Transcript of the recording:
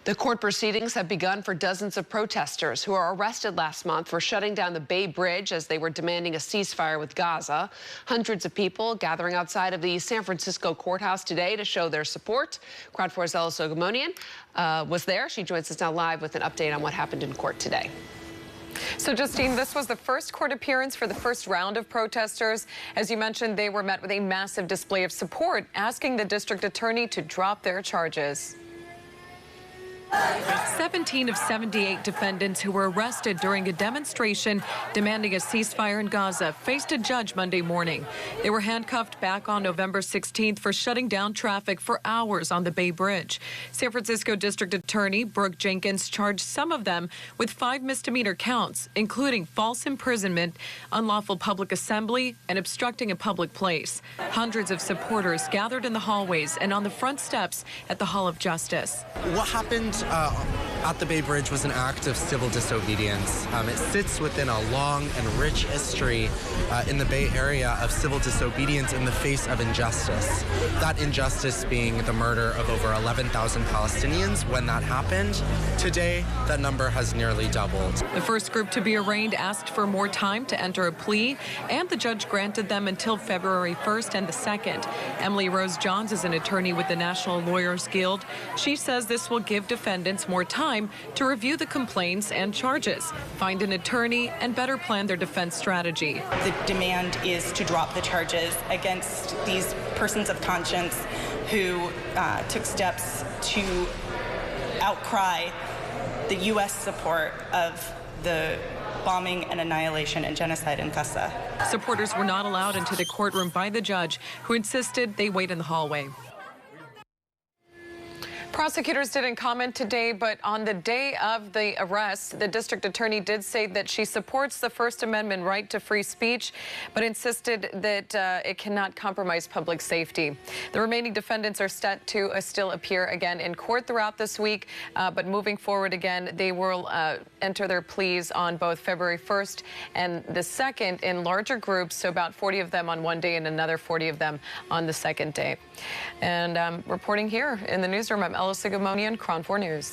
The court proceedings have begun for dozens of protesters who were arrested last month for shutting down the Bay Bridge as they were demanding a ceasefire with Gaza. Hundreds of people gathering outside of the San Francisco courthouse today to show their support. Crowd 4's Ella Sogomonian was there. She joins us now live with an update on what happened in court today. So, Justine, this was the first court appearance for the first round of protesters. As you mentioned, they were met with a massive display of support, asking the district attorney to drop their charges. 17 of 78 defendants who were arrested during a demonstration demanding a ceasefire in Gaza faced a judge Monday morning. They were handcuffed back on November 16th for shutting down traffic for hours on the Bay Bridge. San Francisco District Attorney Brooke Jenkins charged some of them with 5 misdemeanor counts, including false imprisonment, unlawful public assembly, and obstructing a public place. Hundreds of supporters gathered in the hallways and on the front steps at the Hall of Justice. What happened at the Bay Bridge was an act of civil disobedience. It sits within a long and rich history in the Bay Area of civil disobedience in the face of injustice. That injustice being the murder of over 11,000 Palestinians when that happened. Today, that number has nearly doubled. The first group to be arraigned asked for more time to enter a plea, and the judge granted them until February 1st and the 2nd. Emily Rose Johns is an attorney with the National Lawyers Guild. She says this will give defendants more time to review the complaints and charges, find an attorney, and better plan their defense strategy. The demand is to drop the charges against these persons of conscience who took steps to outcry the U.S. support of the bombing and annihilation and genocide in Gaza. Supporters were not allowed into the courtroom by the judge, who insisted they wait in the hallway. Prosecutors didn't comment today, but on the day of the arrest, the district attorney did say that she supports the First Amendment right to free speech, but insisted that it cannot compromise public safety. The remaining defendants are set to still appear again in court throughout this week, but moving forward again, they will enter their pleas on both February 1st and the 2nd in larger groups, so about 40 of them on one day and another 40 of them on the second day. And reporting here in the newsroom, I'm Ella Sogomonian, KRON 4 News.